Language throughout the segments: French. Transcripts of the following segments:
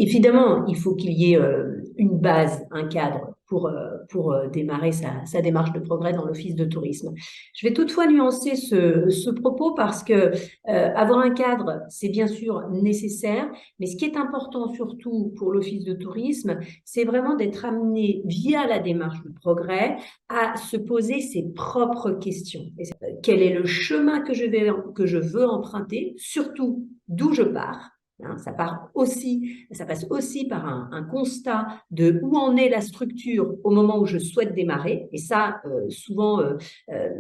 Évidemment, il faut qu'il y ait une base, un cadre pour démarrer sa démarche de progrès dans l'office de tourisme. Je vais toutefois nuancer ce propos parce que avoir un cadre, c'est bien sûr nécessaire, mais ce qui est important surtout pour l'office de tourisme, c'est vraiment d'être amené via la démarche de progrès à se poser ses propres questions. Quel est le chemin que je veux emprunter, surtout d'où je pars? Hein, ça passe aussi par un constat de où en est la structure au moment où je souhaite démarrer. Et ça, souvent,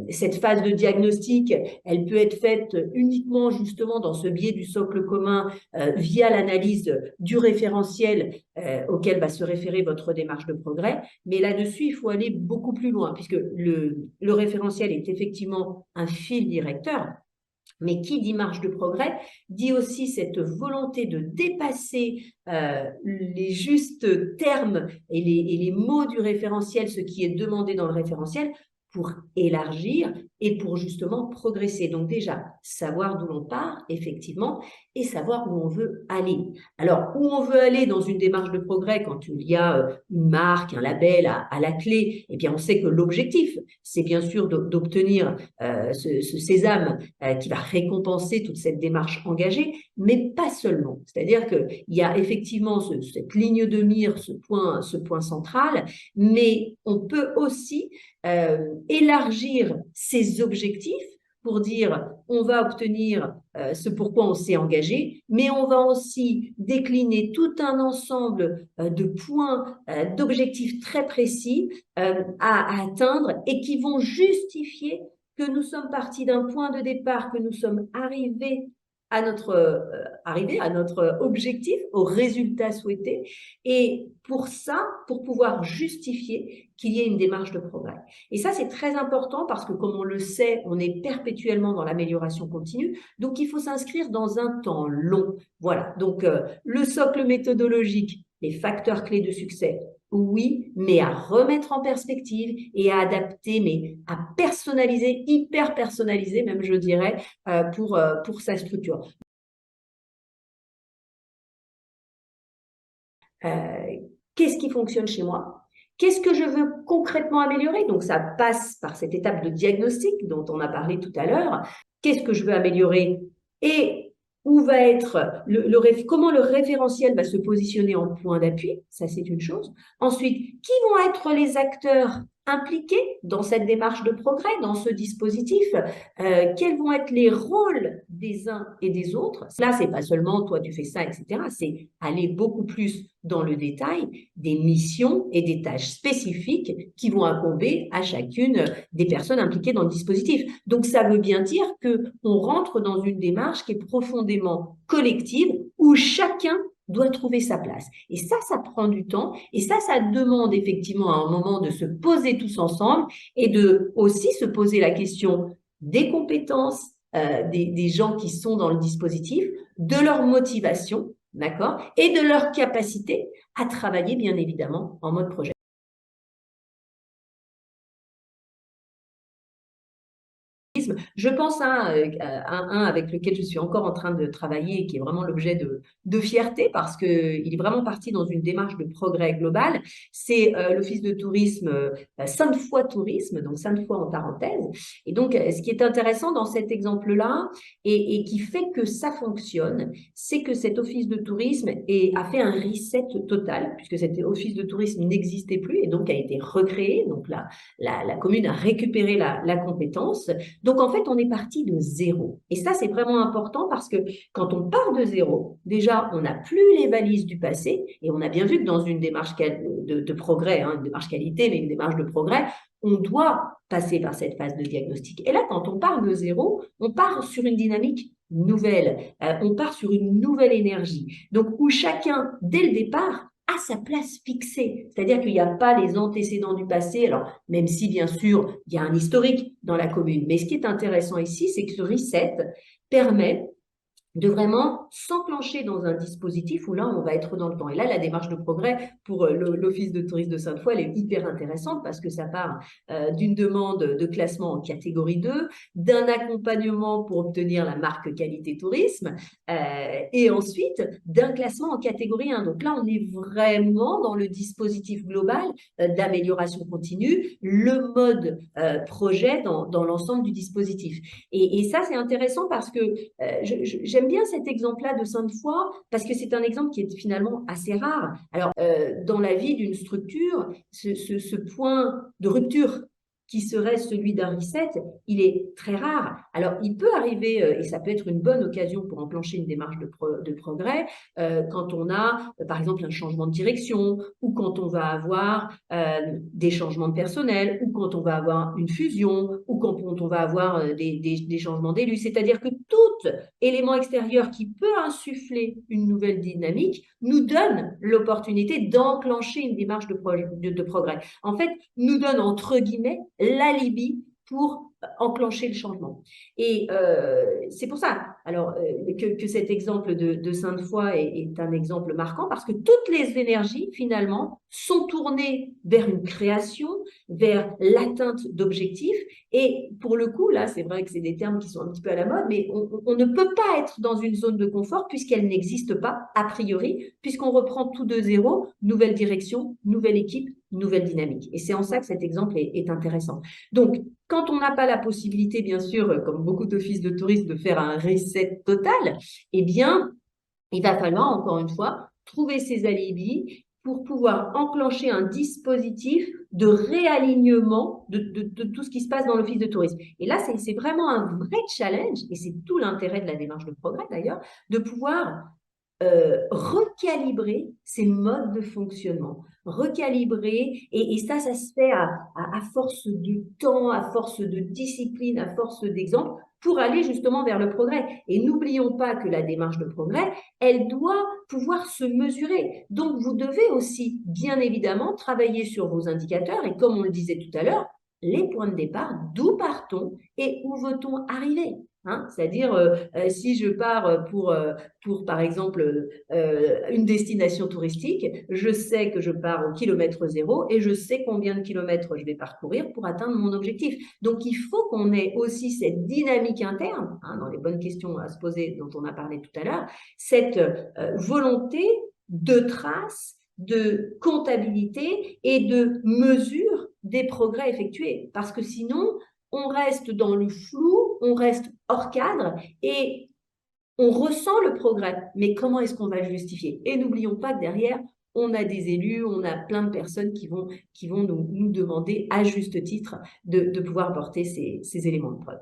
cette phase de diagnostic, elle peut être faite uniquement justement dans ce biais du socle commun via l'analyse du référentiel auquel va se référer votre démarche de progrès. Mais là-dessus, il faut aller beaucoup plus loin puisque le référentiel est effectivement un fil directeur. Mais qui dit marge de progrès dit aussi cette volonté de dépasser les justes termes et les mots du référentiel, ce qui est demandé dans le référentiel, pour élargir et pour justement progresser. Donc déjà, savoir d'où l'on part, effectivement, et savoir où on veut aller. Alors, où on veut aller dans une démarche de progrès, quand il y a une marque, un label à la clé, eh bien, on sait que l'objectif, c'est bien sûr d'obtenir ce sésame qui va récompenser toute cette démarche engagée, mais pas seulement. C'est-à-dire qu'il y a effectivement cette ligne de mire, ce point central, mais on peut aussi élargir ses objectifs pour dire on va obtenir ce pourquoi on s'est engagé, mais on va aussi décliner tout un ensemble de points, d'objectifs très précis à atteindre et qui vont justifier que nous sommes partis d'un point de départ, que nous sommes arrivés à notre objectif, au résultat souhaité. Et pour ça, pour pouvoir justifier qu'il y ait une démarche de progrès. Et ça, c'est très important parce que, comme on le sait, on est perpétuellement dans l'amélioration continue. Donc, il faut s'inscrire dans un temps long. Voilà. Donc, le socle méthodologique, les facteurs clés de succès, oui, mais à remettre en perspective et à adapter, mais à personnaliser, hyper personnaliser même, je dirais, pour sa structure. Qu'est-ce qui fonctionne chez moi? Qu'est-ce que je veux concrètement améliorer? Donc, ça passe par cette étape de diagnostic dont on a parlé tout à l'heure. Qu'est-ce que je veux améliorer? Et où va être comment le référentiel va se positionner en point d'appui? Ça, c'est une chose. Ensuite, qui vont être les acteurs impliqués dans cette démarche de progrès, dans ce dispositif? Quels vont être les rôles des uns et des autres? Là, c'est pas seulement toi, tu fais ça, etc. C'est aller beaucoup plus dans le détail des missions et des tâches spécifiques qui vont incomber à chacune des personnes impliquées dans le dispositif. Donc, ça veut bien dire qu'on rentre dans une démarche qui est profondément collective où chacun doit trouver sa place. Et ça prend du temps et ça demande effectivement à un moment de se poser tous ensemble et de aussi se poser la question des compétences des gens qui sont dans le dispositif, de leur motivation, d'accord, et de leur capacité à travailler, bien évidemment, en mode projet. Je pense à un avec lequel je suis encore en train de travailler et qui est vraiment l'objet de fierté parce qu'il est vraiment parti dans une démarche de progrès global. C'est l'office de tourisme Sainte-Foy Tourisme, donc Sainte-Foy en parenthèse. Et donc, ce qui est intéressant dans cet exemple-là et qui fait que ça fonctionne, c'est que cet office de tourisme a fait un reset total puisque cet office de tourisme n'existait plus et donc a été recréé. Donc, la commune a récupéré la compétence. Donc, en fait, on est parti de zéro. Et ça, c'est vraiment important parce que quand on part de zéro, déjà, on n'a plus les valises du passé. Et on a bien vu que dans une démarche de progrès, une démarche qualité, mais une démarche de progrès, on doit passer par cette phase de diagnostic. Et là, quand on part de zéro, on part sur une dynamique nouvelle. On part sur une nouvelle énergie. Donc, où chacun, dès le départ, a sa place fixée. C'est-à-dire qu'il n'y a pas les antécédents du passé. Alors, même si, bien sûr, il y a un historique dans la commune. Mais ce qui est intéressant ici, c'est que ce reset permet de vraiment s'enclencher dans un dispositif où là, on va être dans le temps. Et là, la démarche de progrès pour l'Office de tourisme de Sainte-Foy, elle est hyper intéressante parce que ça part d'une demande de classement en catégorie 2, d'un accompagnement pour obtenir la marque qualité tourisme, et ensuite d'un classement en catégorie 1. Donc là, on est vraiment dans le dispositif global d'amélioration continue, le mode projet dans l'ensemble du dispositif. Et ça, c'est intéressant parce que j'aime bien cet exemple-là de Sainte-Foy parce que c'est un exemple qui est finalement assez rare. Alors, dans la vie d'une structure, ce point de rupture qui serait celui d'un reset, il est très rare. Alors, il peut arriver, et ça peut être une bonne occasion pour enclencher une démarche de progrès, quand on a, par exemple, un changement de direction, ou quand on va avoir des changements de personnel, ou quand on va avoir une fusion, ou quand on va avoir des changements d'élus. C'est-à-dire que tout élément extérieur qui peut insuffler une nouvelle dynamique nous donne l'opportunité d'enclencher une démarche de progrès. En fait, nous donne, entre guillemets, l'alibi pour enclencher le changement. Et c'est pour ça alors, que cet exemple de Sainte-Foy est un exemple marquant parce que toutes les énergies, finalement, sont tournées vers une création, vers l'atteinte d'objectifs. Et pour le coup, là, c'est vrai que c'est des termes qui sont un petit peu à la mode, mais on ne peut pas être dans une zone de confort puisqu'elle n'existe pas, a priori, puisqu'on reprend tout de zéro, nouvelle direction, nouvelle équipe, nouvelle dynamique. Et c'est en ça que cet exemple est intéressant. Donc, quand on n'a pas la possibilité, bien sûr, comme beaucoup d'offices de tourisme, de faire un reset total, eh bien, il va falloir, encore une fois, trouver ces alibis pour pouvoir enclencher un dispositif de réalignement de tout ce qui se passe dans l'office de tourisme. Et là, c'est vraiment un vrai challenge, et c'est tout l'intérêt de la démarche de progrès d'ailleurs, de pouvoir recalibrer ces modes de fonctionnement, recalibrer, et ça se fait à force de temps, à force de discipline, à force d'exemple, pour aller justement vers le progrès. Et n'oublions pas que la démarche de progrès, elle doit pouvoir se mesurer. Donc, vous devez aussi, bien évidemment, travailler sur vos indicateurs, et comme on le disait tout à l'heure, les points de départ, d'où partons et où veut-on arriver. Hein, c'est-à-dire, si je pars pour par exemple, une destination touristique, je sais que je pars au kilomètre zéro et je sais combien de kilomètres je vais parcourir pour atteindre mon objectif. Donc, il faut qu'on ait aussi cette dynamique interne, hein, dans les bonnes questions à se poser dont on a parlé tout à l'heure, cette volonté de trace, de comptabilité et de mesure des progrès effectués. Parce que sinon, on reste dans le flou, on reste hors cadre et on ressent le progrès. Mais comment est-ce qu'on va le justifier? Et n'oublions pas que derrière, on a des élus, on a plein de personnes qui vont nous demander à juste titre de pouvoir porter ces éléments de preuve.